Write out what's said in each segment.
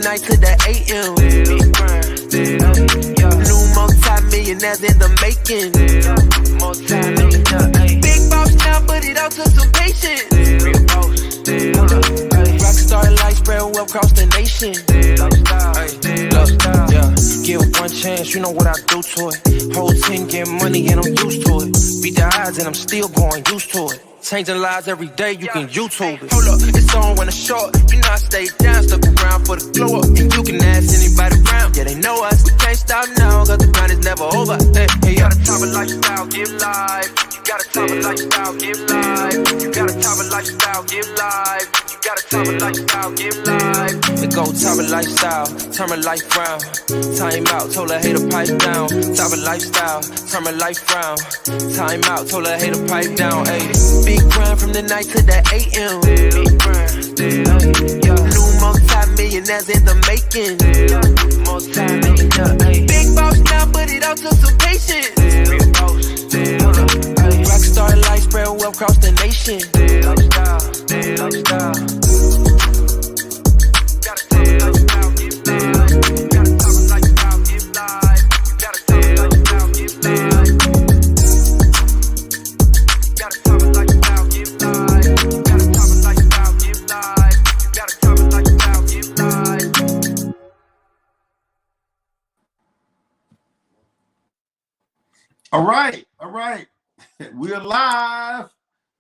night to the AM. New multi-millionaires in the making. Big boss now, but it all took some patience. Rockstar life spread well across the nation. Yeah. Give one chance, you know what I do to it. Whole team getting money and I'm used to it. Beat the odds and I'm still going used to it. Changing lives every day, you can YouTube it. Hold up, it's on when it's short. You know I stay down, stuck around for the glow up. And you can ask anybody around, yeah, they know us. We can't stop now, cause the grind is never over. Hey, you gotta top of lifestyle, give life. You gotta top of lifestyle, give life. You gotta top of lifestyle, give life. You gotta top of lifestyle, give life. We go top of lifestyle, turn my life round. Time out, told her hater pipe down. Top of lifestyle, turn my life round. Time out, told her hater pipe down. Hey, big grind from the night to the AM. New multi-millionaires in the making. Big boss now, but it all took some patience. Rockstar life spread well across the nation. All right. We're live.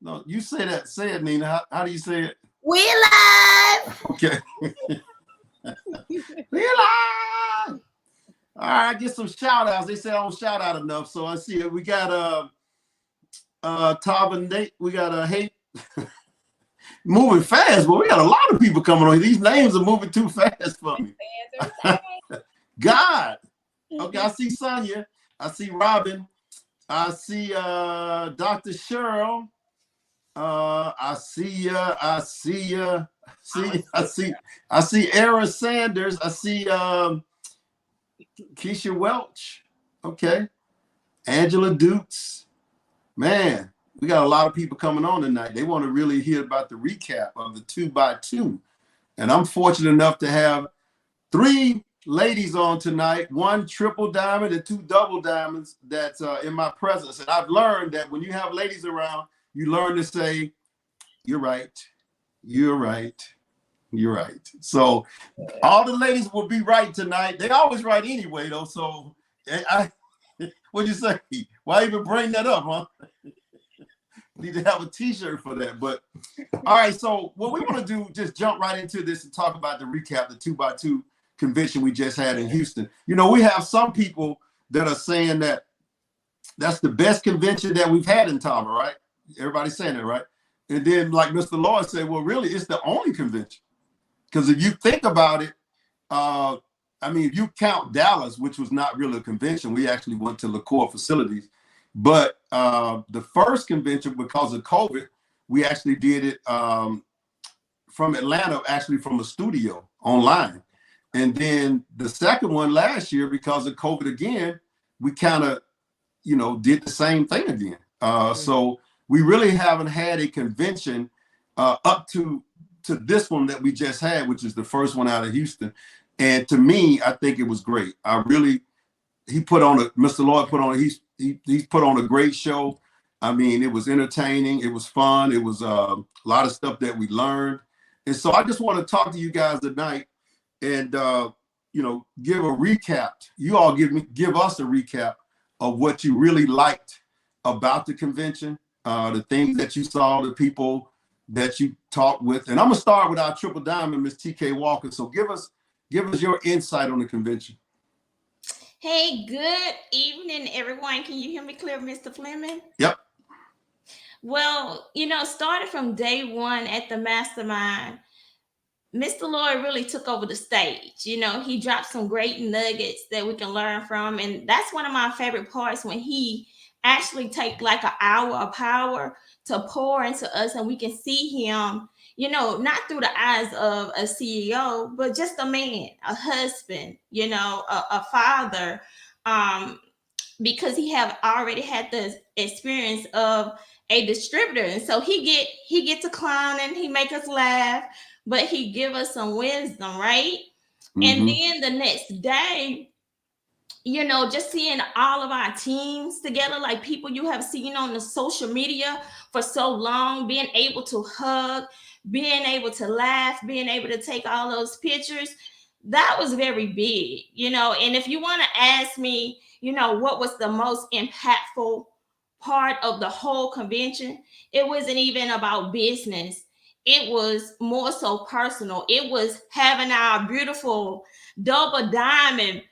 No, you say that. Say it, Nina. How do you say it? We're live. Okay. We're live. All right, get some shout outs. They say I don't shout out enough. So I see it. We got Tom and Nate. We got Hate. Moving fast, but we got a lot of people coming on. These names are moving too fast for me. God. Okay, I see Sonia. I see Robin. I see Dr. Cheryl. I see Era Sanders. I see Keisha Welch. Okay. Angela Dukes. Man, we got a lot of people coming on tonight. They want to really hear about the recap of the 2x2. And I'm fortunate enough to have 3 ladies on tonight, 1 triple diamond and 2 double diamonds that's in my presence. And I've learned that when you have ladies around, you learn to say, you're right, you're right, you're right. So all the ladies will be right tonight. They always right anyway, though. So what'd you say? Why even bring that up, huh? Need to have a t-shirt for that. But all right, so what we want to do, just jump right into this and talk about the recap, the 2x2 convention we just had in Houston. You know, we have some people that are saying that that's the best convention that we've had in Tama, right? Everybody's saying that, right? And then, like Mr. Lloyd said, well, really, it's the only convention. Because if you think about it, I mean, if you count Dallas, which was not really a convention, we actually went to LaCour facilities. But the first convention, because of COVID, we actually did it from Atlanta, actually from a studio online. And then the second one last year, because of COVID again, we kind of, you know, did the same thing again. So we really haven't had a convention up to this one that we just had, which is the first one out of Houston. And to me, I think it was great. Mr. Lloyd put on, he's put on a great show. I mean, it was entertaining. It was fun. It was a lot of stuff that we learned. And so I just want to talk to you guys tonight and, you know, give a recap. You all give us a recap of what you really liked about the convention, the things that you saw, the people that you talked with. And I'm going to start with our triple diamond, Ms. TK Walker. So give us your insight on the convention. Hey, good evening, everyone. Can you hear me clear, Mr. Fleming? Yep. Well, you know, started from day one at the mastermind, Mr. Lloyd really took over the stage. You know, he dropped some great nuggets that we can learn from. And that's one of my favorite parts, when he actually take like an hour of power to pour into us, and we can see him, you know, not through the eyes of a CEO, but just a man, a husband, you know, a father, because he have already had the experience of a distributor. And so he get to clowning, he make us laugh, but he give us some wisdom, right? And Mm-hmm. then the next day, you know, just seeing all of our teams together, like people you have seen on the social media for so long, being able to hug, being able to laugh, being able to take all those pictures, that was very big, you know. And if you want to ask me, you know, what was the most impactful part of the whole convention, it wasn't even about business. It was more so personal. It was having our beautiful double diamond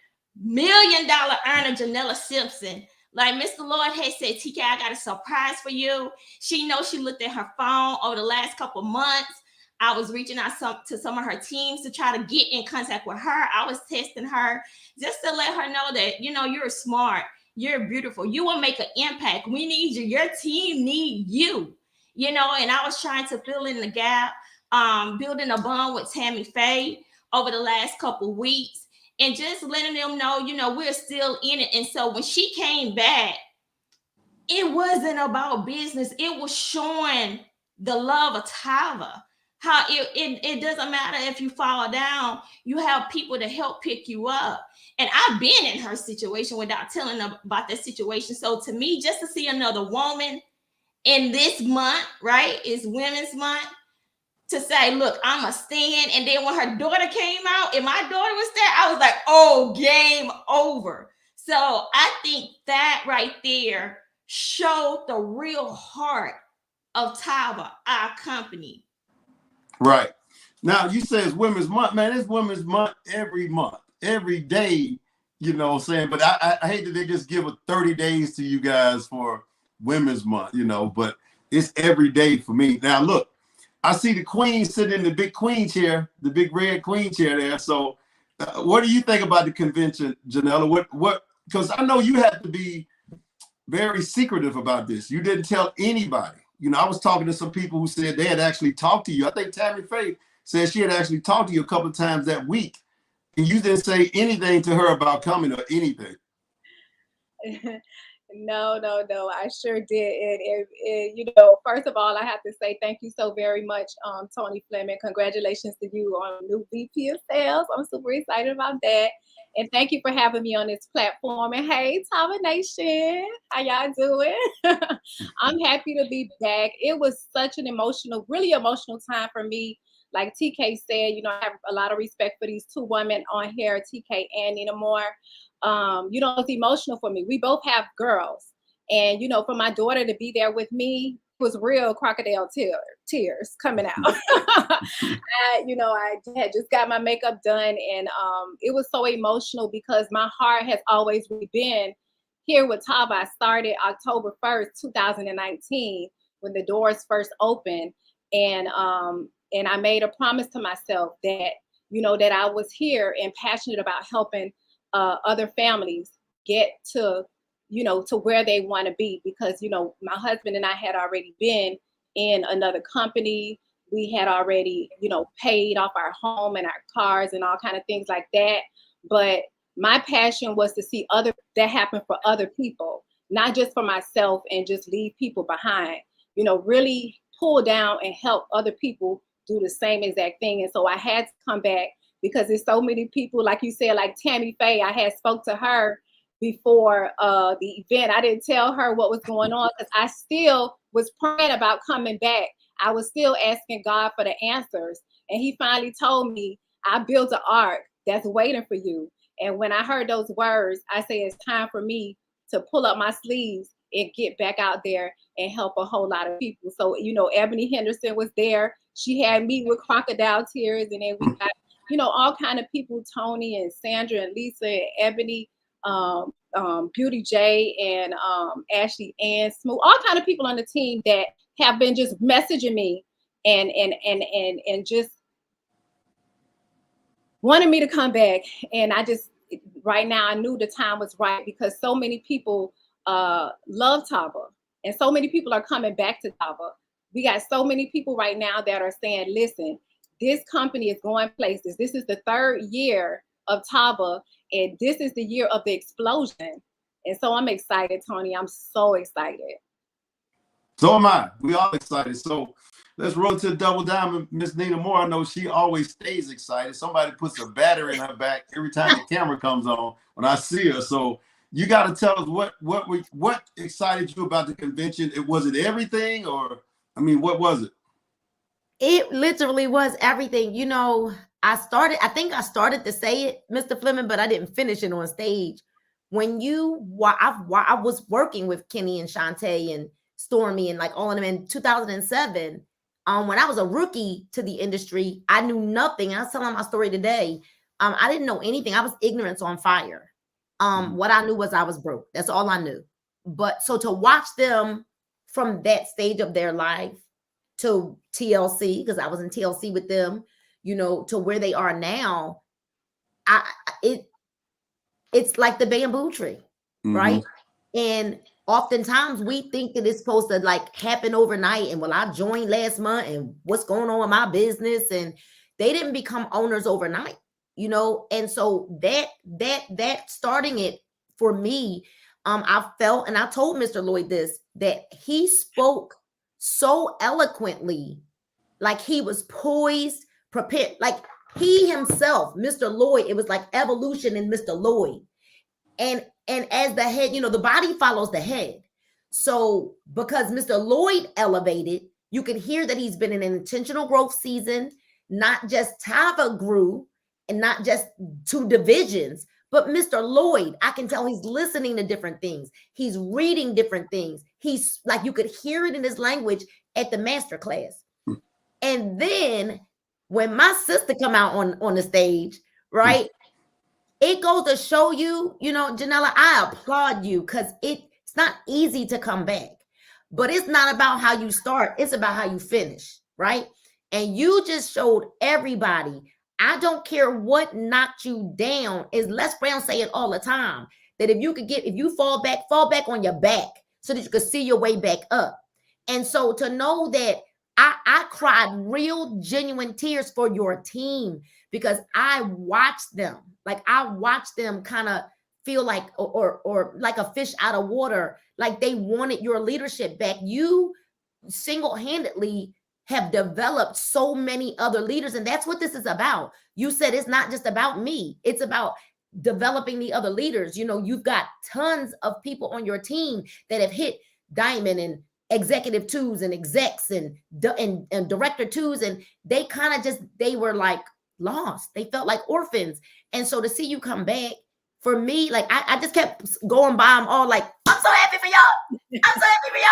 $1 million earner Janella Simpson. Like Mr. Lord had said, TK, I got a surprise for you. She knows she looked at her phone over the last couple months. I was reaching out to some of her teams to try to get in contact with her. I was testing her just to let her know that, you know, you're smart, you're beautiful, you will make an impact. We need you. Your team need you, you know. And I was trying to fill in the gap, building a bond with Tammy Faye over the last couple weeks, and just letting them know, you know, we're still in it. And so when she came back, it wasn't about business. It was showing the love of Tyler. How it doesn't matter if you fall down, you have people to help pick you up. And I've been in her situation without telling them about that situation. So to me, just to see another woman in this month, right, is Women's Month, to say, look, I'm a stand. And then when her daughter came out and my daughter was there, I was like, oh, game over. So I think that right there showed the real heart of Tava, our company. Right. Now, you say it's Women's Month. Man, it's Women's Month, every day, you know what I'm saying? But I hate that they just give a 30 days to you guys for Women's Month, you know, but it's every day for me. Now, look, I see the queen sitting in the big queen chair, the big red queen chair there. So what do you think about the convention, Janella? Because I know you had to be very secretive about this. You didn't tell anybody. You know, I was talking to some people who said they had actually talked to you. I think Tammy Faye said she had actually talked to you a couple of times that week, and you didn't say anything to her about coming or anything. No, I sure did. And you know, first of all, I have to say thank you so very much, Tony Fleming. Congratulations to you on new VP of Sales. I'm super excited about that. And thank you for having me on this platform. And hey, Tava Nation, how y'all doing? I'm happy to be back. It was such an really emotional time for me. Like TK said, you know, I have a lot of respect for these two women on here, TK and Nina Moore. You know, it's emotional for me. We both have girls. And, you know, for my daughter to be there with me was real crocodile tears coming out. You know, I had just got my makeup done, and it was so emotional because my heart has always been here with Tava. I started October 1st, 2019, when the doors first opened. And I made a promise to myself that, you know, that I was here and passionate about helping other families get to, you know, to where they want to be. Because, you know, my husband and I had already been in another company. We had already, you know, paid off our home and our cars and all kind of things like that. But my passion was to see that happen for other people, not just for myself and just leave people behind, you know, really pull down and help other people do the same exact thing. And so I had to come back because there's so many people, like you said, like Tammy Faye. I had spoke to her before the event. I didn't tell her what was going on because I still was praying about coming back. I was still asking God for the answers. And he finally told me, I built an ark that's waiting for you. And when I heard those words, I said, it's time for me to pull up my sleeves and get back out there and help a whole lot of people. So, you know, Ebony Henderson was there. She had me with crocodile tears. And then we got, you know, all kind of people, Tony and Sandra and Lisa and Ebony, Beauty J and Ashley Ann Smooth, all kind of people on the team that have been just messaging me and just wanted me to come back. And I just, right now, I knew the time was right because so many people love Tava and so many people are coming back to Tava. We got so many people right now that are saying, listen, this company is going places. This is the 3rd year of Tava, and this is the year of the explosion. And so I'm excited, Tony. I'm so excited. So am I. We all excited. So let's roll to the double diamond. Miss Nina Moore, I know she always stays excited. Somebody puts a battery in her back every time the camera comes on when I see her. So you got to tell us what excited you about the convention. Was it everything, or I mean, what was it? It literally was everything. You know, I think I started to say it, Mr. Fleming, but I didn't finish it on stage. When I was working with Kenny and Shantae and Stormy and like all of them in 2007. When I was a rookie to the industry, I knew nothing. I was telling my story today. I didn't know anything. I was ignorance on fire. What I knew was I was broke. That's all I knew. But so to watch them from that stage of their life to TLC, because I was in TLC with them, you know, to where they are now, it's like the bamboo tree, right? And oftentimes we think that it's supposed to like happen overnight. And well, I joined last month and what's going on with my business? And they didn't become owners overnight, you know? And so that starting it for me, I felt, and I told Mr. Lloyd this, that he spoke so eloquently, like he was poised, prepared, like he himself, Mr. Lloyd, it was like evolution in Mr. Lloyd. And as the head, you know, the body follows the head. So because Mr. Lloyd elevated, you can hear that he's been in an intentional growth season, not just Tava grew and not just 2 divisions, but Mr. Lloyd, I can tell he's listening to different things. He's reading different things. He's like, you could hear it in his language at the master class. And then when my sister come out on the stage, right? It goes to show you, you know, Janella, I applaud you because it's not easy to come back, but it's not about how you start. It's about how you finish, right? And you just showed everybody, I don't care what knocked you down, as Les Brown say it all the time, that if you fall back on your back so that you can see your way back up. And so to know that I cried real genuine tears for your team because I watched them. Like I watched them kind of feel like, or like a fish out of water, like they wanted your leadership back. You single-handedly have developed so many other leaders. And that's what this is about. You said it's not just about me. It's about developing the other leaders. You know, you've got tons of people on your team that have hit diamond and executive 2s and execs and director 2s. And they kind of they were like lost. They felt like orphans. And so to see you come back, for me, like I just kept going by them all like, I'm so happy for y'all. I'm so happy for y'all.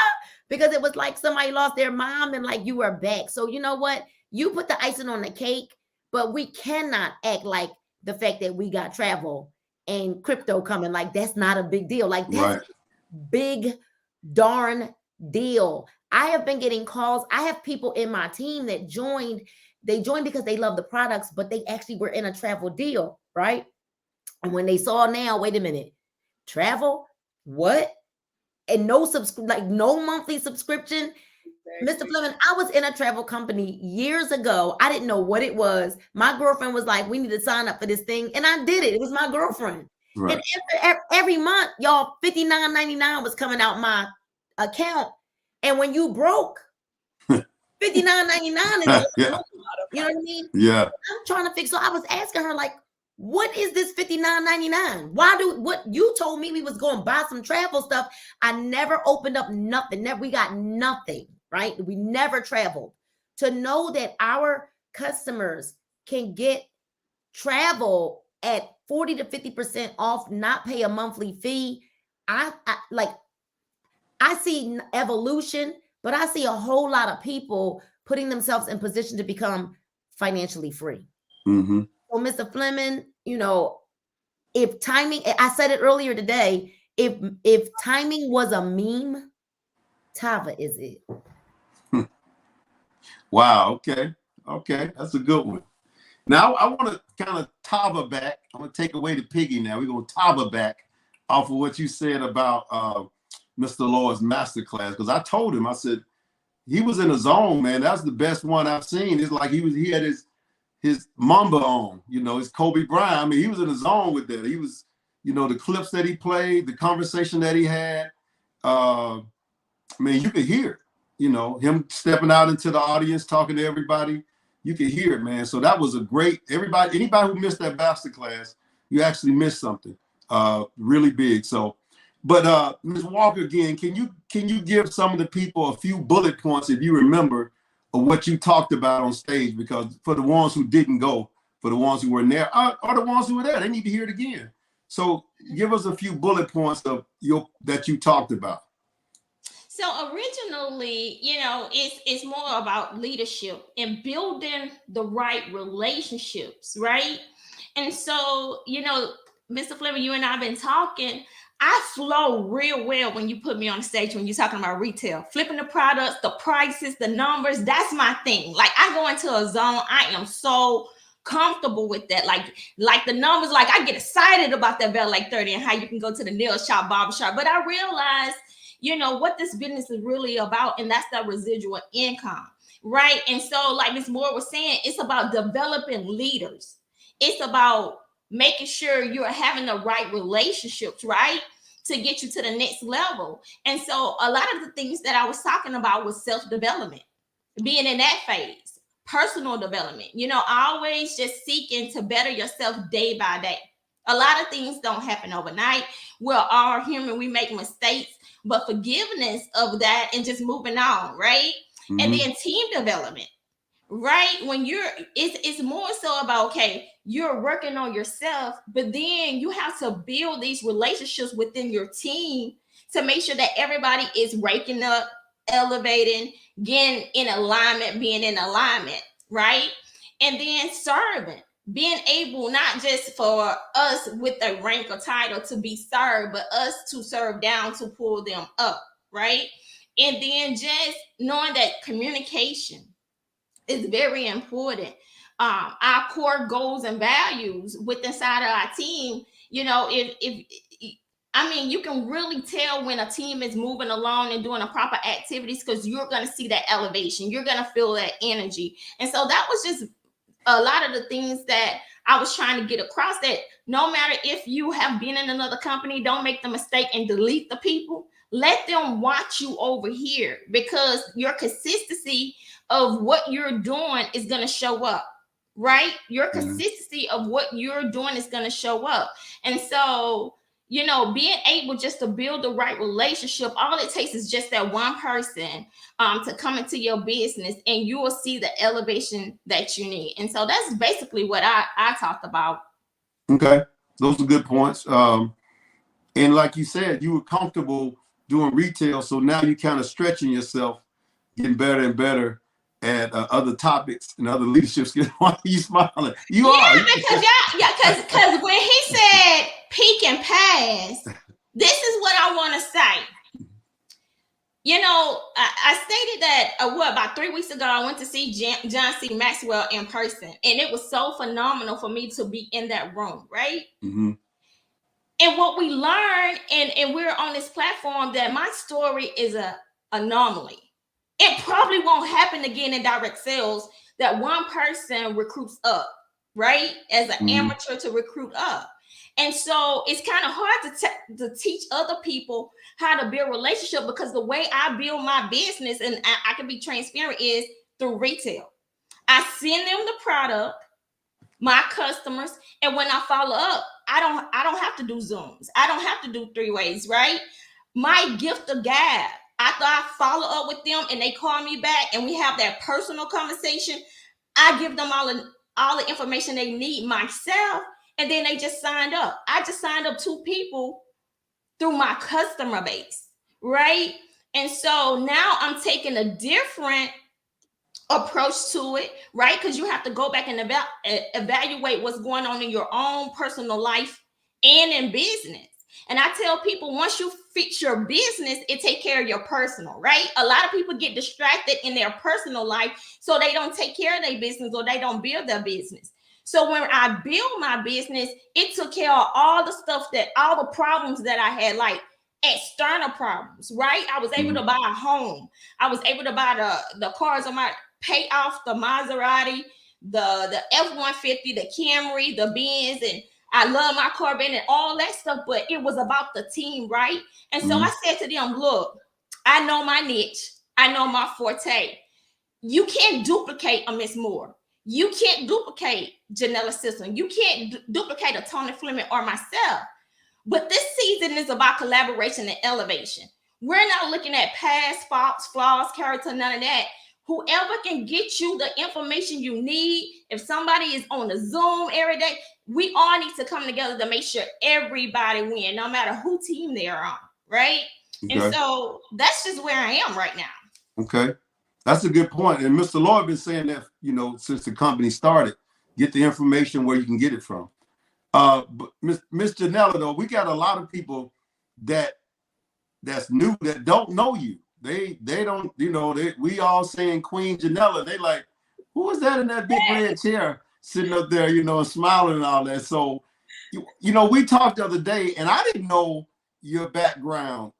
Because it was like somebody lost their mom and like you were back. So you know what? You put the icing on the cake, but we cannot act like the fact that we got travel and crypto coming, like that's not a big deal. Like that's big darn deal. I have been getting calls. I have people in my team that joined. They joined because they love the products, but they actually were in a travel deal, right? And when they saw now, wait a minute, travel, what? And no monthly subscription. Mr. Fleming, I was in a travel company years ago. I didn't know what it was. My girlfriend was like, we need to sign up for this thing. And I did it. It was my girlfriend. Right. And every month, y'all, $59.99 was coming out my account. And when you broke, $59.99 is you know what I mean? Yeah. I'm trying to fix. So I was asking her, like, what is this $59.99? What you told me we was going to buy some travel stuff. I never opened up nothing. We got nothing, right? We never traveled. To know that our customers can get travel at 40 to 50% off, not pay a monthly fee. I see evolution, but I see a whole lot of people putting themselves in position to become financially free. Mm-hmm. So, Mr. Fleming, you know, if timing, I said it earlier today, if timing was a meme, Tava is it. Wow. Okay. That's a good one. Now, I want to kind of Tava back. I'm going to take away the piggy now. We're going to Tava back off of what you said about Mr. Lloyd's masterclass. Because I told him, I said, he was in a zone, man. That's the best one I've seen. It's like he had his Mamba on, you know, his Kobe Bryant. I mean, he was in a zone with that. He was, you know, the clips that he played, the conversation that he had. I mean, you could hear it. you know, him stepping out into the audience, talking to everybody. You can hear it, man. So that was a great, anybody who missed that masterclass, you actually missed something really big. So, but Ms. Walker, again, can you give some of the people a few bullet points, if you remember, of what you talked about on stage? Because for the ones who didn't go, for the ones who were there, or the ones who were there, they need to hear it again. So give us a few bullet points of that you talked about. So originally, you know, it's more about leadership and building the right relationships, right? And so, you know, Mr. Fleming, you and I have been talking. I flow real well when you put me on the stage when you're talking about retail, flipping the products, the prices, the numbers. That's my thing. Like, I go into a zone. I am so comfortable with that. Like the numbers, like I get excited about that bell like 30 and how you can go to the nail shop, barber shop. But I realized, you know, what this business is really about, and that's that residual income, right? And so, like Ms. Moore was saying, it's about developing leaders. It's about making sure you're having the right relationships, right, to get you to the next level. And so a lot of the things that I was talking about was self-development, being in that phase, personal development, you know, always just seeking to better yourself day by day. A lot of things don't happen overnight. We're all human. We make mistakes, but forgiveness of that and just moving on, right? Mm-hmm. And then team development, right? When it's more so about, okay, you're working on yourself, but then you have to build these relationships within your team to make sure that everybody is waking up, elevating, getting in alignment, being in alignment, right? And then serving, being able not just for us with a rank or title to be served, but us to serve down to pull them up, right? And then just knowing that communication is very important. Our core goals and values with inside of our team, you know, if I mean, you can really tell when a team is moving along and doing the proper activities, because you're going to see that elevation. You're going to feel that energy. And so that was just a lot of the things that I was trying to get across, that no matter if you have been in another company, don't make the mistake and delete the people. Let them watch you over here, because your consistency of what you're doing is going to show up, right? Your consistency of what you're doing is going to show up. And so, you know, being able just to build the right relationship, all it takes is just that one person to come into your business, and you will see the elevation that you need. And so that's basically what I talked about. Okay, those are good points. And like you said, you were comfortable doing retail, so now you're kind of stretching yourself, getting better and better at other topics and other leadership skills. Why are you smiling? You are. Because when he said peak and pass, this is what I want to say. You know, I stated that about 3 weeks ago, I went to see John C. Maxwell in person, and it was so phenomenal for me to be in that room, right? Mm-hmm. And what we learned, and we're on this platform, that my story is an anomaly. It probably won't happen again in direct sales, that one person recruits up, right? As an amateur to recruit up. And so it's kind of hard to teach other people how to build relationship, because the way I build my business, and I can be transparent, is through retail. I send them the product, my customers, and when I follow up, I don't have to do Zooms. I don't have to do 3-ways, right? My gift of gab, after I follow up with them and they call me back and we have that personal conversation, I give them all the information they need myself, and then they just signed up. I just signed up 2 people through my customer base, right? And so now I'm taking a different approach to it, right? Because you have to go back and evaluate what's going on in your own personal life and in business. And I tell people, once you fix your business, it take care of your personal, right? A lot of people get distracted in their personal life, so they don't take care of their business, or they don't build their business. So when I built my business, it took care of all the stuff, all the problems that I had, like external problems, right? I was able to buy a home. I was able to buy the cars on pay off the Maserati, the F-150, the Camry, the Benz, and I love my Corvette and all that stuff, but it was about the team, right? And so I said to them, look, I know my niche. I know my forte. You can't duplicate a Miss Moore. You can't duplicate Janella's system. You can't duplicate a Tony Fleming or myself. But this season is about collaboration and elevation. We're not looking at past faults, flaws, character, none of that. Whoever can get you the information you need, if somebody is on the Zoom every day, we all need to come together to make sure everybody wins, no matter who team they're on, right? Okay. And so that's just where I am right now. Okay. That's a good point. And Mr. Lloyd been saying that, you know, since the company started, get the information where you can get it from. But Miss Janella, though, we got a lot of people that's new that don't know you. They don't, you know, we all saying Queen Janella. They like, who is that in that big red chair sitting up there, you know, and smiling and all that. So, you know, we talked the other day and I didn't know your background.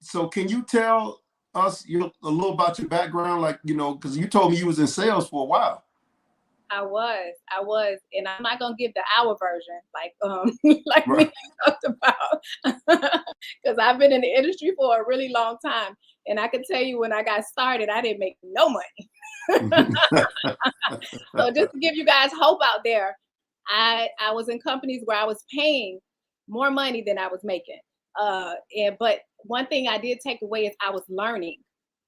So can you tell us, you know, a little about your background? Like, you know, because you told me you was in sales for a while. I was, and I'm not gonna give the hour version, like we talked about, because I've been in the industry for a really long time, and I can tell you when I got started, I didn't make no money. So just to give you guys hope out there, I was in companies where I was paying more money than I was making, but one thing I did take away is I was learning,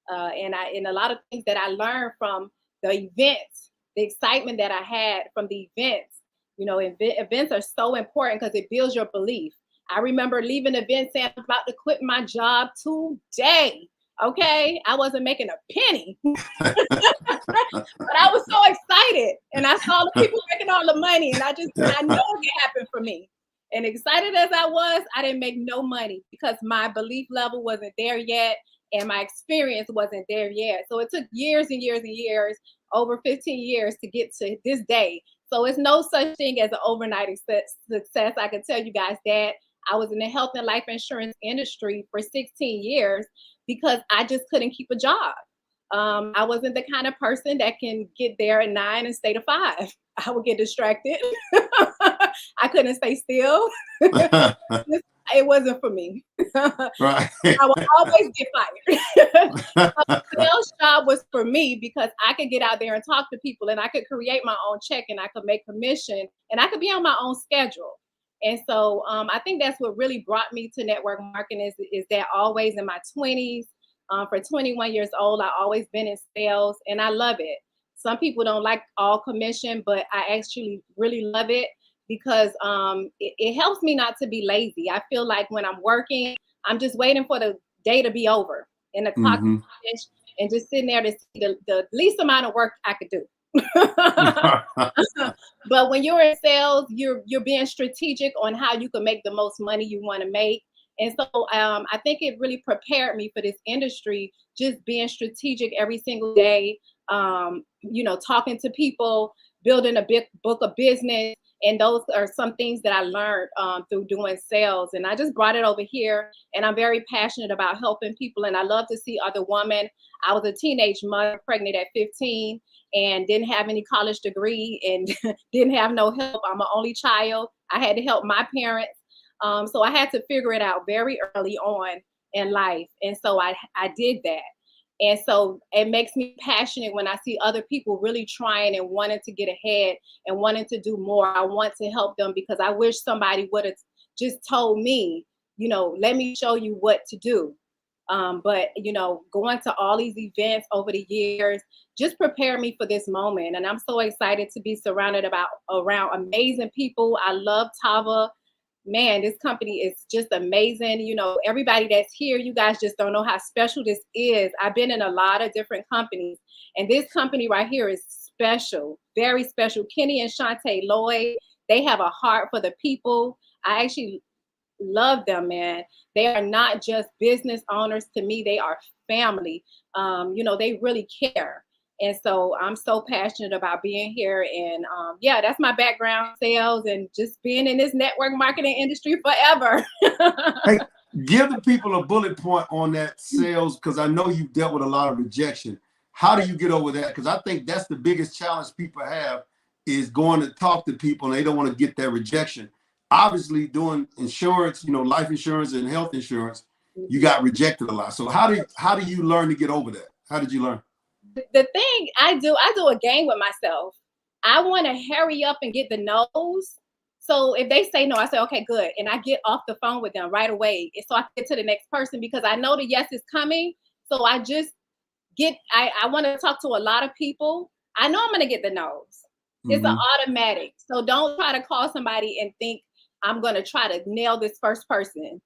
and a lot of things that I learned from the events. The excitement that I had from the events, you know, events are so important because it builds your belief. I remember leaving the event saying I'm about to quit my job today. Okay, I wasn't making a penny, but I was so excited, and I saw the people making all the money, and I know it could happen for me. And excited as I was, I didn't make no money because my belief level wasn't there yet, and my experience wasn't there yet. So it took years and years and years, over 15 years to get to this day. So it's no such thing as an overnight success. I can tell you guys that I was in the health and life insurance industry for 16 years because I just couldn't keep a job. I wasn't the kind of person that can get there at 9 and stay to 5. I would get distracted. I couldn't stay still. It wasn't for me. Right. I would always get fired. A sales job was for me because I could get out there and talk to people, and I could create my own check, and I could make commission, and I could be on my own schedule. And so I think that's what really brought me to network marketing is that always in my 20s, for 21 years old, I always been in sales, and I love it. Some people don't like all commission, but I actually really love it because it helps me not to be lazy. I feel like when I'm working, I'm just waiting for the day to be over and the clock to finish, and just sitting there to see the least amount of work I could do. But when you're in sales, you're being strategic on how you can make the most money you want to make. And so I think it really prepared me for this industry, just being strategic every single day, you know, talking to people, building a big book of business. And those are some things that I learned through doing sales. And I just brought it over here. And I'm very passionate about helping people. And I love to see other women. I was a teenage mother, pregnant at 15, and didn't have any college degree and didn't have no help. I'm an only child. I had to help my parents. So I had to figure it out very early on in life. And so I did that. And so it makes me passionate when I see other people really trying and wanting to get ahead and wanting to do more. I want to help them because I wish somebody would have just told me, you know, let me show you what to do. But, you know, going to all these events over the years just prepared me for this moment. And I'm so excited to be surrounded around amazing people. I love Tava. Man, this company is just amazing. You know, everybody that's here, you guys just don't know how special this is. I've been in a lot of different companies, and this company right here is special, very special. Kenny and Shantae Lloyd, they have a heart for the people. I actually love them, man. They are not just business owners to me. They are family. You know, they really care. And so I'm so passionate about being here. And yeah, that's my background, sales, and just being in this network marketing industry forever. Hey, give the people a bullet point on that sales, because I know you've dealt with a lot of rejection. How do you get over that? Because I think that's the biggest challenge people have, is going to talk to people and they don't want to get that rejection. Obviously, doing insurance, you know, life insurance and health insurance, you know, it's a lot of you got rejected a lot. So how do you learn to get over that? How did you learn? The thing I do a game with myself. I want to hurry up and get the no's. So if they say no, I say, okay, good. And I get off the phone with them right away. And so I get to the next person because I know the yes is coming. So I just I want to talk to a lot of people. I know I'm going to get the no's. It's an automatic. So don't try to call somebody and think I'm going to try to nail this first person.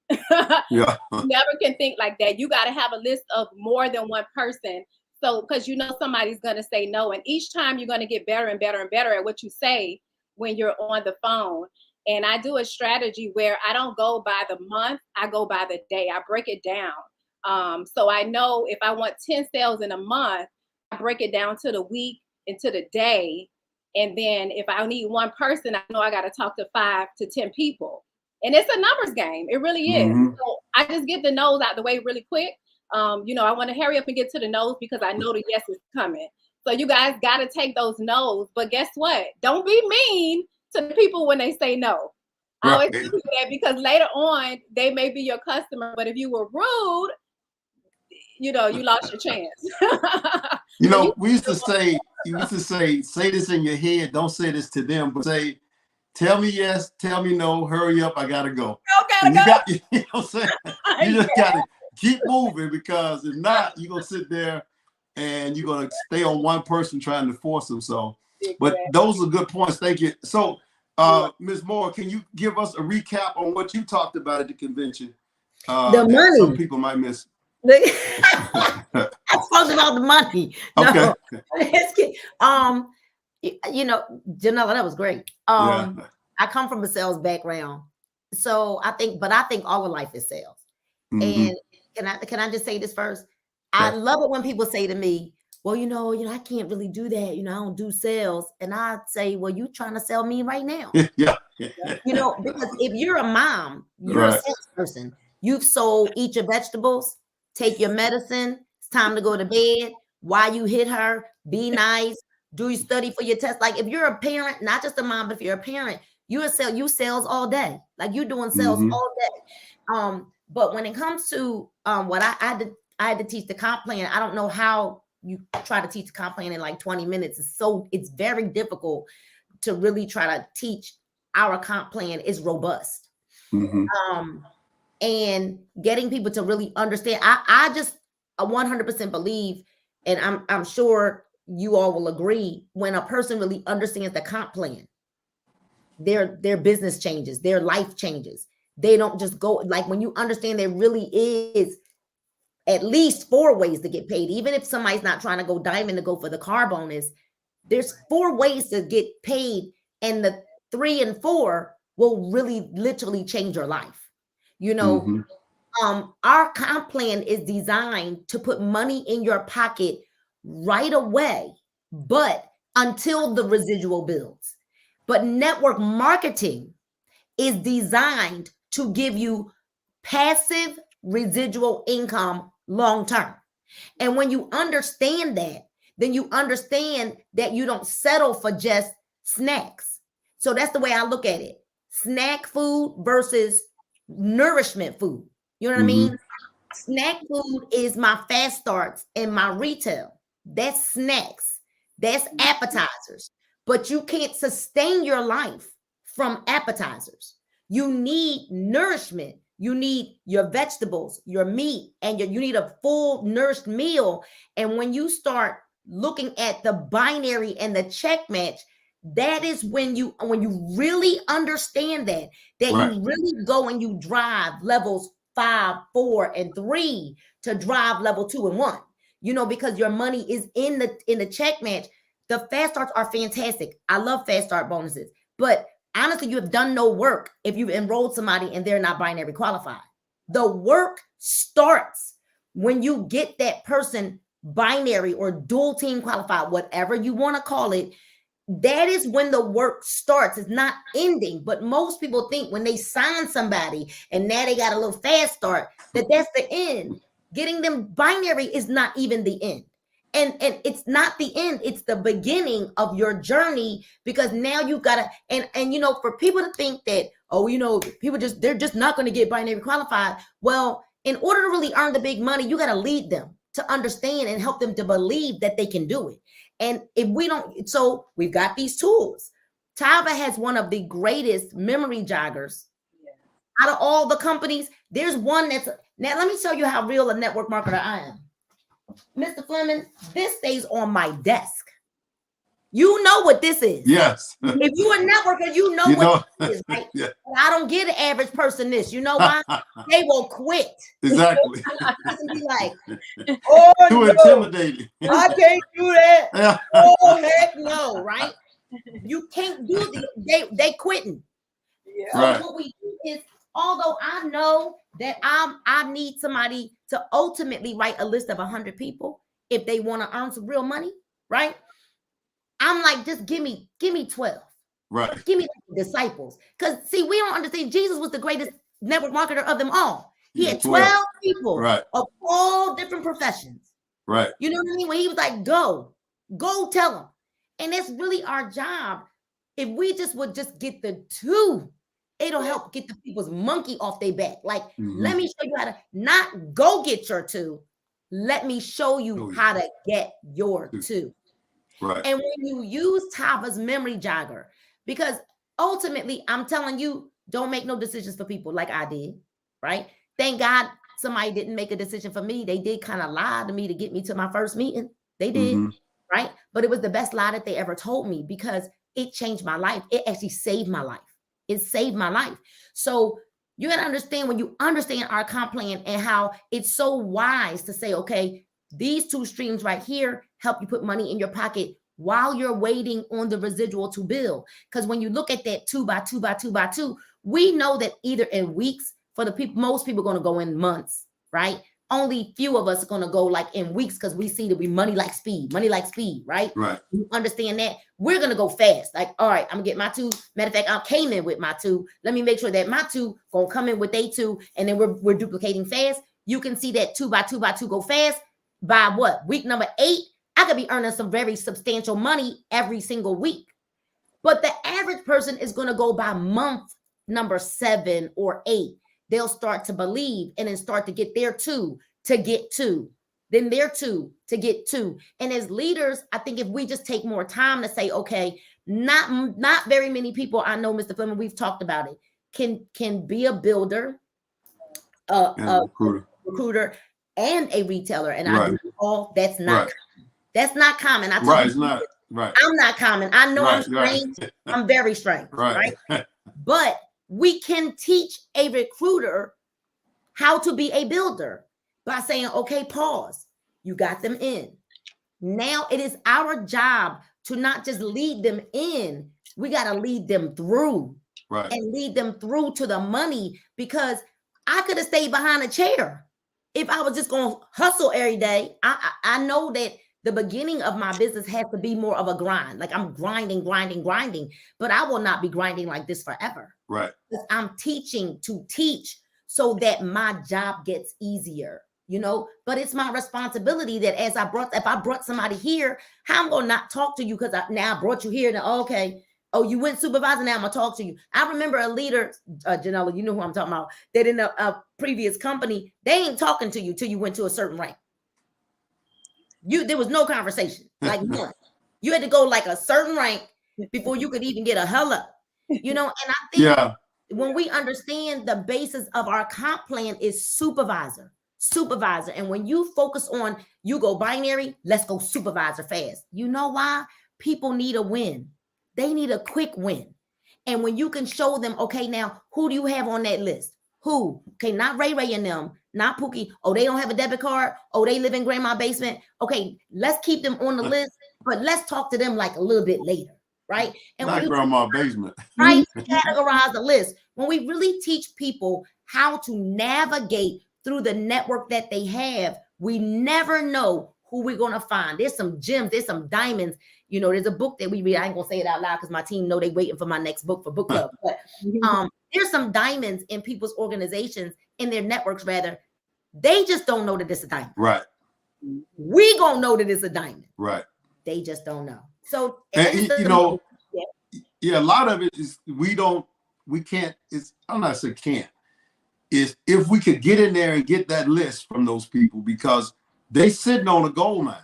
Yeah. You never can think like that. You got to have a list of more than one person. So, because you know somebody's going to say no. And each time you're going to get better and better and better at what you say when you're on the phone. And I do a strategy where I don't go by the month, I go by the day. I break it down. So I know if I want 10 sales in a month, I break it down to the week and to the day. And then if I need one person, I know I got to talk to 5 to 10 people. And it's a numbers game. It really is. So I just get the no's out the way really quick. You know, I want to hurry up and get to the no's because I know the yes is coming. So you guys got to take those no's. But guess what? Don't be mean to the people when they say no. I always do that because later on, they may be your customer. But if you were rude, you know, you lost your chance. You know, we used to say, say this in your head. Don't say this to them, but say, tell me yes, tell me no, hurry up, I gotta go. Okay, you got, you know what I'm saying? You just gotta keep moving because if not, you're gonna sit there and you're gonna stay on one person trying to force them. So, but those are good points. Thank you. So, Ms. Moore, can you give us a recap on what you talked about at the convention? The money. Some people might miss. I spoke about the money. No. Okay. You know, Janella, that was great. I come from a sales background, so I think all of life is sales. And can I just say this first? I love it when people say to me, well, you know, I can't really do that. You know, I don't do sales. And I say, well, you trying to sell me right now. You know, because if you're a mom, you're a salesperson. You've sold, eat your vegetables, take your medicine. It's time to go to bed. Why you hit her? Be nice. Do you study for your test? Like if you're a parent, not just a mom, but if you're a parent, you sales all day. Like you're doing sales all day. But when it comes to what I had to teach the comp plan, I don't know how you try to teach the comp plan in like 20 minutes. It's very difficult to really try to teach. Our comp plan is robust. And getting people to really understand. I 100% believe, and I'm sure you all will agree, when a person really understands the comp plan, their business changes, their life changes. They don't just go, like when you understand there really is at least 4 ways to get paid. Even if somebody's not trying to go diamond to go for the car bonus, there's 4 ways to get paid. And the 3 and 4 will really literally change your life. You know, our comp plan is designed to put money in your pocket right away, but until the residual builds. But network marketing is designed to give you passive residual income long term. And when you understand that, then you understand that you don't settle for just snacks. So that's the way I look at it. Snack food versus nourishment food. You know what I mean? Snack food is my fast starts and my retail. That's snacks. That's appetizers. But you can't sustain your life from appetizers. You need nourishment. You need your vegetables, your meat, and you need a full nourished meal. And when you start looking at the binary and the check match, that is when you really understand that you really go and you drive levels 5, 4, and 3 to drive level 2 and 1. You know, because your money is in the check match. The fast starts are fantastic. I love fast start bonuses, but honestly, you have done no work if you've enrolled somebody and they're not binary qualified. The work starts when you get that person binary or dual team qualified, whatever you want to call it. That is when the work starts. It's not ending. But most people think when they sign somebody and now they got a little fast start, that's the end. Getting them binary is not even the end. And it's not the end. It's the beginning of your journey, because now you gotta, and you know, for people to think that, oh, you know, they're just not going to get binary qualified. Well, In order to really earn the big money, you got to lead them to understand and help them to believe that they can do it. And if we don't, so we've got these tools. Tava has one of the greatest memory joggers out of all the companies. There's one that's, now let me tell you how real a network marketer I am. Mr. Fleming, this stays on my desk. You know what this is. Yes. If you're a networker, you know what this is, right? Yeah. I don't get an average person this. You know why? They will quit. Exactly. And be like, oh, Too no, intimidating. I can't do that. Yeah. Oh, heck no, right? You can't do this. They quitting. Yeah. So Right. what we do is, although I know that I need somebody to ultimately write a list of 100 people if they want to earn some real money, right? I'm like, just give me 12. Right. Give me disciples. Because see, we don't understand. Jesus was the greatest network marketer of them all. He had 12 people Right. of all different professions. Right. You know what I mean? When he was like, go tell them. And that's really our job. If we just would just get the 2, it'll help get the people's monkey off their back. Like, let me show you how to not go get your 2. Let me show you how to get your 2. Right. And when you use Tava's memory jogger, because ultimately, I'm telling you, don't make no decisions for people like I did, right? Thank God somebody didn't make a decision for me. They did kind of lie to me to get me to my first meeting. They did, right? But it was the best lie that they ever told me because it changed my life. It actually saved my life. It saved my life. So you got to understand, when you understand our comp plan and how it's so wise to say, okay, these 2 streams right here help you put money in your pocket while you're waiting on the residual to build. Because when you look at that 2 by 2 by 2 by 2, we know that either in weeks, for the people, most people are going to go in months, right? Only few of us are going to go like in weeks because we see that we money like speed, right? Right. You understand that? We're going to go fast. Like, all right, I'm going to get my 2. Matter of fact, I came in with my 2. Let me make sure that my 2 going to come in with they 2. And then we're duplicating fast. You can see that 2 by 2 by 2 go fast. By what? Week number 8, I could be earning some very substantial money every single week. But the average person is going to go by month number 7 or 8. They'll start to believe and then start to get their 2 to get 2. Then their 2 to get 2. And as leaders, I think if we just take more time to say, okay, not very many people, I know, Mr. Fleming, we've talked about it, can be a builder, a recruiter, and a retailer. And I do all that's not that's not common. I tell you, it's not right. I'm not common. I know I'm strange. I'm very strange. Right. But we can teach a recruiter how to be a builder by saying, okay, pause. You got them in. Now it is our job to not just lead them in. We got to lead them through and lead them through to the money, because I could have stayed behind a chair if I was just going to hustle every day. I know that the beginning of my business has to be more of a grind. Like I'm grinding, but I will not be grinding like this forever. Right. Because I'm teaching to teach so that my job gets easier, you know, but it's my responsibility that if I brought somebody here, how I'm going to not talk to you because now I brought you here. Now, okay. Oh, you went supervisor. Now I'm going to talk to you. I remember a leader, Janella, you know who I'm talking about, that in a previous company, they ain't talking to you till you went to a certain rank. There was no conversation, like none. You had to go like a certain rank before you could even get a hello, you know. And I think when we understand the basis of our comp plan is supervisor. And when you focus on, you go binary, let's go supervisor fast. You know why? People need a win. They need a quick win. And when you can show them, okay, now who do you have on that list? Who? Okay, not Ray and them, not Pookie. Oh, they don't have a debit card. Oh, they live in grandma's basement. Okay, let's keep them on the list, but let's talk to them like a little bit later, right? And not grandma's basement. Right? Categorize the list. When we really teach people how to navigate through the network that they have, we never know who we're going to find. There's some gems, there's some diamonds. You know, there's a book that we read. I ain't gonna say it out loud because my team know they waiting for my next book for book club. But there's some diamonds in people's organizations, in their networks rather. They just don't know that it's a diamond. Right. We gonna know that it's a diamond. Right. They just don't know. So you know, a lot of it is we can't. I'm not saying can't. is if we could get in there and get that list from those people, because they sitting on a gold mine.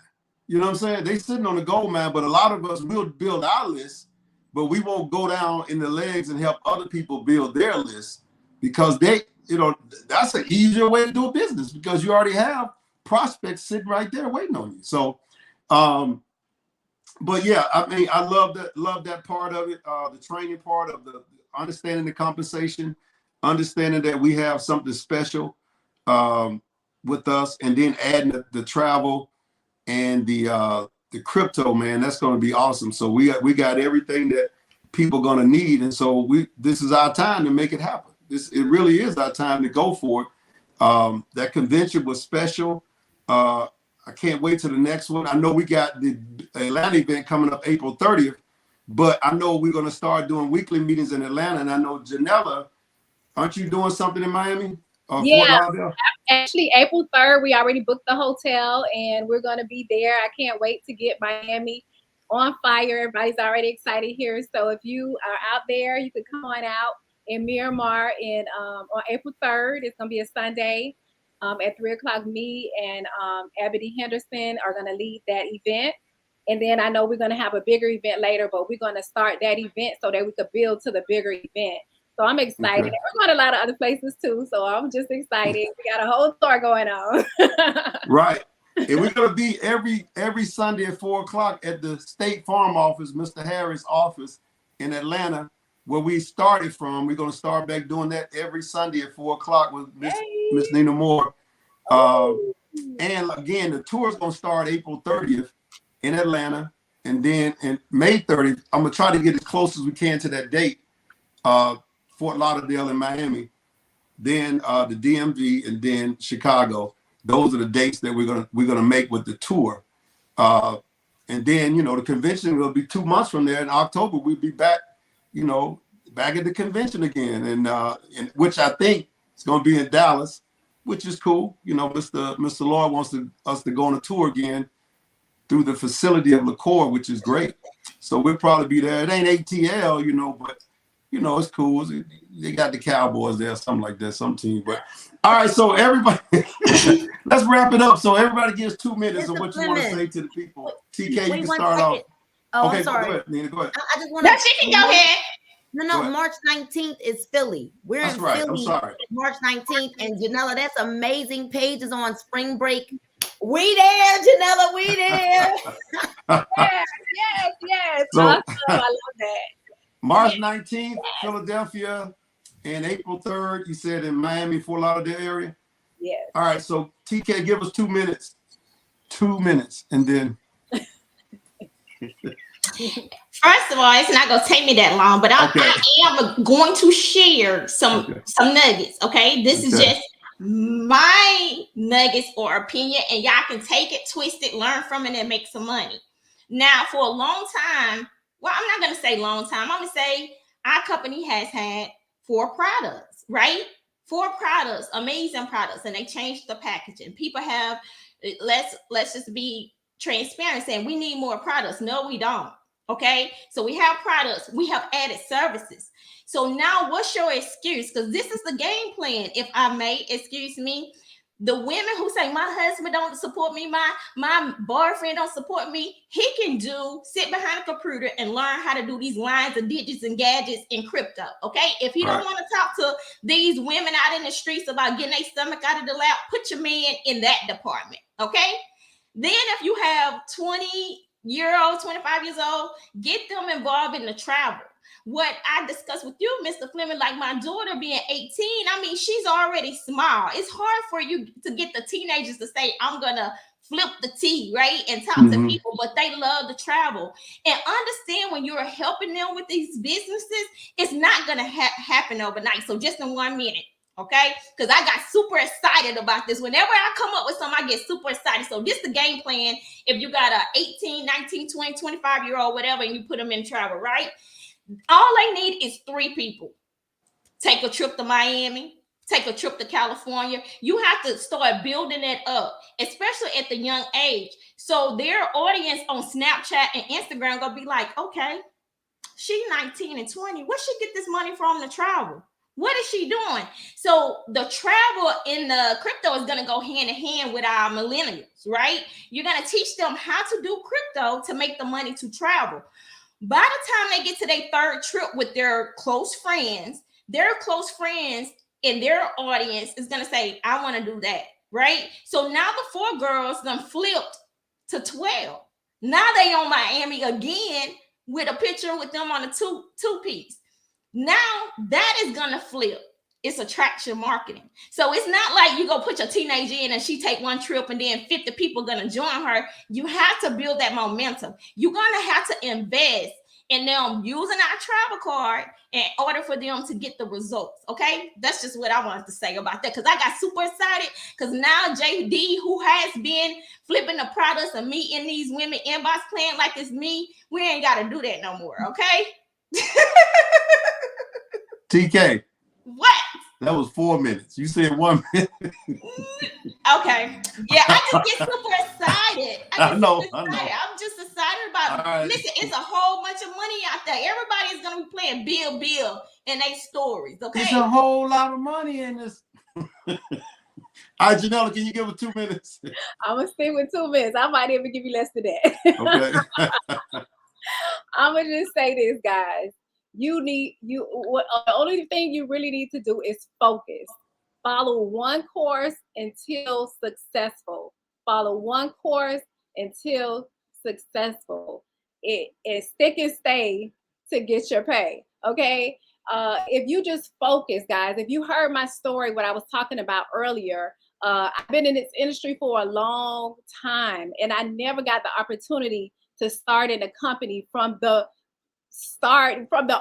You know what I'm saying? They sitting on a gold mine, but a lot of us will build our list, but we won't go down in the legs and help other people build their list, because they, that's an easier way to do business, because you already have prospects sitting right there waiting on you. So, but yeah, I mean, I love that part of it, the training part of the understanding the compensation, understanding that we have something special with us, and then adding the travel and the crypto, man. That's going to be awesome. So we got everything that people are going to need, and so this is our time to make it happen. It really is our time to go for it. That convention was special. I can't wait to the next one. I know we got the Atlanta event coming up April 30th, but I know we're going to start doing weekly meetings in Atlanta. And I know, Janella, aren't you doing something in Miami? Yeah, actually April 3rd, we already booked the hotel and we're going to be there. I can't wait to get Miami on fire. Everybody's already excited here. So if you are out there, you can come on out in Miramar on April 3rd. It's going to be a Sunday. At 3 o'clock, me and Abby Henderson are going to lead that event. And then I know we're going to have a bigger event later, but we're going to start that event so that we could build to the bigger event. So I'm excited. Okay. We're going to a lot of other places too. So I'm just excited. We got a whole tour going on. Right. And we're going to be every Sunday at 4 o'clock at the State Farm office, Mr. Harris' office in Atlanta, where we started from. We're going to start back doing that every Sunday at 4 o'clock with Miss Nina Moore. And again, the tour is going to start April 30th in Atlanta. And then in May 30th, I'm going to try to get as close as we can to that date, Fort Lauderdale and Miami, then the DMV, and then Chicago. Those are the dates that we're gonna make with the tour. And then, the convention will be 2 months from there. In October, we'll be back, back at the convention again, and which I think is going to be in Dallas, which is cool. Mr. Lloyd wants us to go on a tour again through the facility of Liqueur, which is great. So we'll probably be there. It ain't ATL, but it's cool. They got the Cowboys there, something like that, some team. But all right, so everybody, let's wrap it up. So everybody gives 2 minutes of what you want to say to the people. TK, you can start off. Oh, okay, I'm sorry. Go ahead, Nina, go ahead. I just want to. She can go ahead. No, March 19th is Philly. We're in Philly. I'm sorry. March 19th, and Janella, that's amazing. Pages on spring break. We there, Janella. We there. yes. So, awesome. I love that. March 19th, Philadelphia, and April 3rd, you said in Miami, Fort Lauderdale area? Yes. All right, so TK, give us 2 minutes. 2 minutes, and then. First of all, it's not going to take me that long, but I am going to share some nuggets, okay? This is just my nuggets or opinion, and y'all can take it, twist it, learn from it, and make some money. Now, for a long time, well, I'm not going to say long time. I'm going to say our company has had 4 products, right? 4 products, amazing products, and they changed the packaging. People have, let's just be transparent, saying we need more products. No, we don't. Okay, so we have products, we have added services. So now what's your excuse? Because this is the game plan, if I may, excuse me. The women who say my husband don't support me, my boyfriend don't support me, he can sit behind a computer and learn how to do these lines of digits and gadgets in crypto. Okay, if he don't want to talk to these women out in the streets about getting their stomach out of the lap, put your man in that department. Okay, then if you have 20-year-old, 25 years old, get them involved in the travel. What I discussed with you, Mr. Fleming, like my daughter being 18, I mean, she's already small. It's hard for you to get the teenagers to say, I'm going to flip the tea, right? And talk to people, but they love to travel. And understand when you're helping them with these businesses, it's not going to happen overnight. So just in 1 minute. Okay, because I got super excited about this. Whenever I come up with something, I get super excited. So this is the game plan. If you got a 18, 19, 20, 25-year-old, whatever, and you put them in travel, right? All they need is 3 people. Take a trip to Miami. Take a trip to California. You have to start building it up, especially at the young age. So their audience on Snapchat and Instagram going to be like, okay, she's 19 and 20. Where she get this money from to travel? What is she doing? So the travel in the crypto is going to go hand in hand with our millennials, right? You're going to teach them how to do crypto to make the money to travel. By the time they get to their third trip with their close friends in their audience is going to say, I want to do that, right? So now the 4 girls done flipped to 12. Now they on Miami again with a picture with them on a two-piece. Now that is gonna flip. It's attraction marketing. So it's not like you go put your teenager in and she take one trip and then 50 people gonna join her. You have to build that momentum. You're gonna have to invest in them using our travel card in order for them to get the results. Okay, that's just what I wanted to say about that, because I got super excited because now JD, who has been flipping the products and meeting these women inbox playing like it's me, we ain't got to do that no more. Okay. TK. What? That was 4 minutes. You said 1 minute. Okay. Yeah, I just get super excited. I know. I'm just excited about it. Right. Listen, it's a whole bunch of money out there. Everybody's gonna be playing Bill in their stories. Okay. It's a whole lot of money in this. All right, Janella, can you give it 2 minutes? I'm gonna stay with 2 minutes. I might even give you less than that. Okay. I'm gonna just say this, guys. The only thing you really need to do is focus. Follow one course until successful. Follow one course until successful. It stick and stay to get your pay. Okay. If you just focus, guys, if you heard my story, what I was talking about earlier, I've been in this industry for a long time, and I never got the opportunity to start in a company from the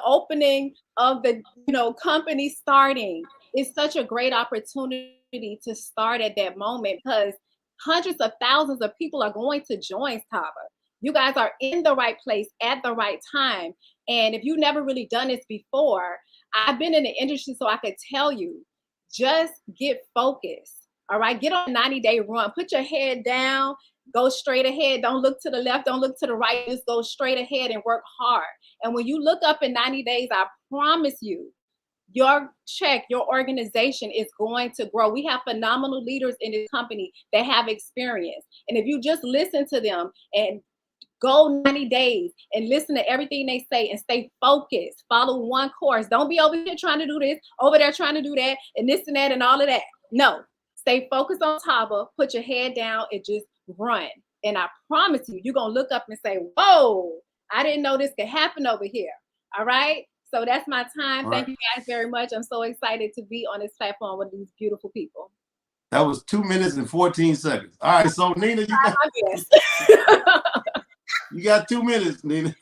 opening of the company starting. It's such a great opportunity to start at that moment, because hundreds of thousands of people are going to join Tava. You guys are in the right place at the right time. And if you've never really done this before, I've been in the industry, so I could tell you, just get focused. All right, get on a 90-day run. Put your head down, go straight ahead. Don't look to the left, don't look to the right. Just go straight ahead and work hard. And when you look up in 90 days, I promise you, your check, your organization is going to grow. We have phenomenal leaders in this company that have experience. And if you just listen to them and go 90 days and listen to everything they say and stay focused, follow one course. Don't be over here trying to do this, over there trying to do that, and this and that and all of that. No, stay focused on Tava, put your head down and just run. And I promise you, you're going to look up and say, whoa, I didn't know this could happen over here. All right. So that's my time. All Thank right. you guys very much. I'm so excited to be on this platform with these beautiful people. That was 2 minutes and 14 seconds. All right. So Nina, you got 2 minutes, Nina.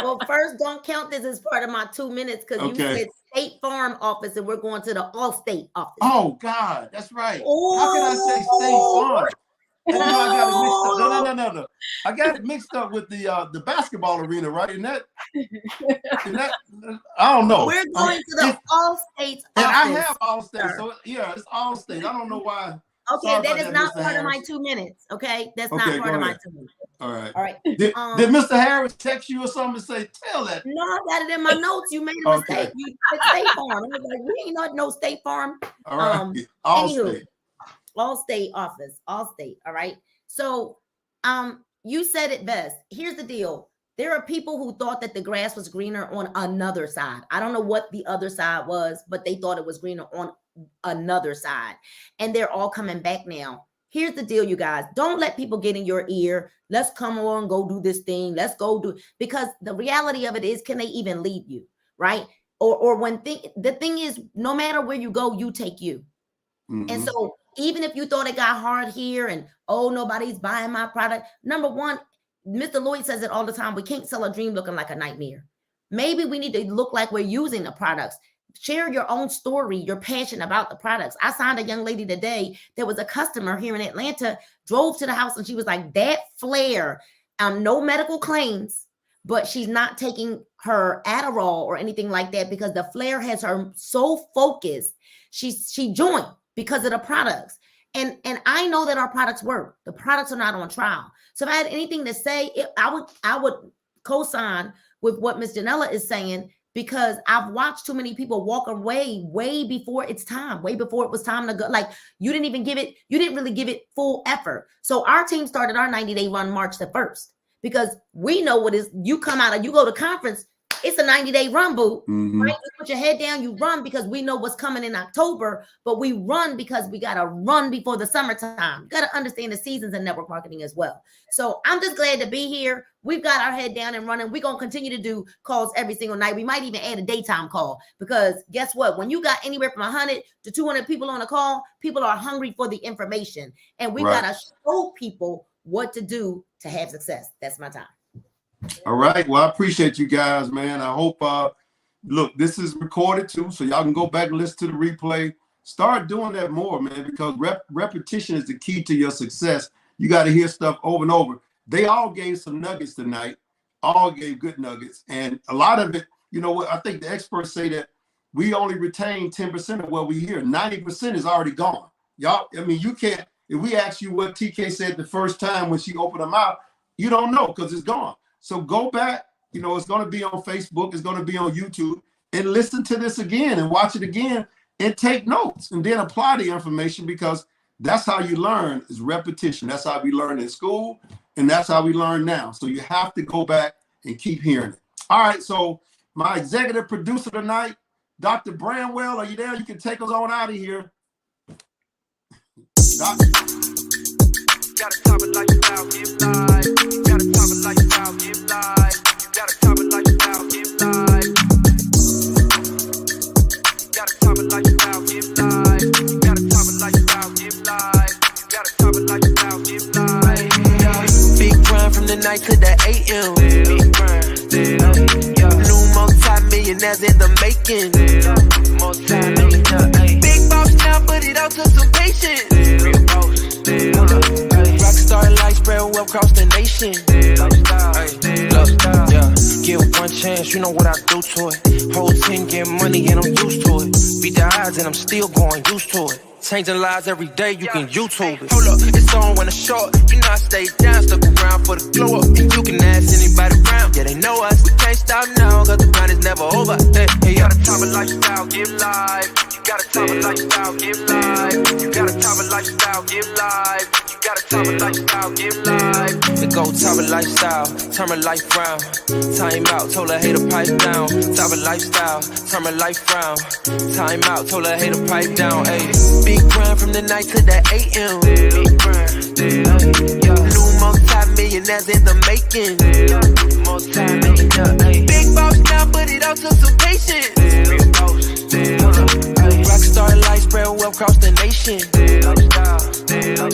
Well, first, don't count this as part of my 2 minutes, because you said State Farm office and we're going to the Allstate office. Oh, God. That's right. Ooh. How can I say State Farm? And I got it mixed up. No. I got it mixed up with the basketball arena, right? Isn't that I don't know. We're going to the Allstate office. And I have Allstate, so yeah, it's Allstate. I don't know why. Okay, that is not part of my 2 minutes. Okay, that's not part of my 2 minutes. All right. All right. Did Mr. Harris text you or something and say, tell that? No, I got it in my notes. You made a mistake. You said State Farm. I was like, we ain't not no State Farm. All right. Allstate. Allstate office. Allstate. All right. So you said it best. Here's the deal. There are people who thought that the grass was greener on another side. I don't know what the other side was, but they thought it was greener on another side. And they're all coming back now. Here's the deal, you guys. Don't let people get in your ear. Let's come on, go do this thing. Let's go do, because the reality of it is, can they even lead you? Right? Or the thing is, no matter where you go, you take you. Mm-hmm. And so even if you thought it got hard here and, oh, nobody's buying my product. Number one, Mr. Lloyd says it all the time. We can't sell a dream looking like a nightmare. Maybe we need to look like we're using the products. Share your own story. You're passionate about the products. I signed a young lady today. There was a customer here in Atlanta, drove to the house, and she was like, that flare, no medical claims, but she's not taking her Adderall or anything like that because the flare has her so focused. She joined because of the products. And I know that our products work. The products are not on trial. So if I had anything to say, I would co-sign with what Ms. Janella is saying. because I've watched too many people walk away way before it's time, way before it was time to go. Like you didn't really give it full effort. So our team started our 90-day run March the 1st because we know what is, you come out and you go to conference, it's a 90-day run, boo. Right? You put your head down, you run because we know what's coming in October, but we run because we got to run before the summertime. You got to understand the seasons in network marketing as well. So I'm just glad to be here. We've got our head down and running. We're going to continue to do calls every single night. We might even add a daytime call because guess what? When you got anywhere from 100 to 200 people on a call, people are hungry for the information. And we've got to show people what to do to have success. That's my time. All right. Well, I appreciate you guys, man. I hope, look, this is recorded too, so y'all can go back and listen to the replay. Start doing that more, man, because repetition is the key to your success. You got to hear stuff over and over. They all gave some nuggets tonight, all gave good nuggets. And a lot of it, you know what, I think the experts say that we only retain 10% of what we hear. 90% is already gone. Y'all, I mean, you can't, if we ask you what TK said the first time when she opened her mouth, you don't know because it's gone. So go back, you know, it's going to be on Facebook, it's going to be on YouTube, and listen to this again and watch it again and take notes and then apply the information because that's how you learn is repetition. That's how we learn in school and that's how we learn now. So you have to go back and keep hearing it. All right, so my executive producer tonight, Dr. Bramwell, are you there? You can take us on out of here. Doctor. Gotta top it like you give life. Gotta top it like you give life. Gotta top it like you give life. Gotta top it like you give life. Gotta top it like you give life. Gotta top it like you give life. Big grind from the night to the AM. Big grind. New multi-millionaires in the making. Multi-millionaire. Big boss now, put it out to some patience. Real boss. Rockstar life spread well across the nation. Give one chance, you know what I do to it. Whole team get money and I'm used to it. Beat the odds and I'm still going used to it. Changing lives every day, you can YouTube it. Hold up, it's on when it's short. You know I stay down, stuck around for the glow up. And you can ask anybody around, yeah they know us. We can't stop now, cause the grind is never over. Hey, you gotta top it like you give life. You gotta top it like you give life. You gotta top it like you give life. You gotta top it like you give life. The go top it lifestyle, turn my life round. Time out, told her hater pipe down. Top it lifestyle, turn my life round. Time out, told her hater pipe down. Hey, big grind from the night to the AM. Big grind. New multi-millionaires in the making. Multi-millionaire. Big boss now, put it out to some patience. Rockstar life spread well across the nation.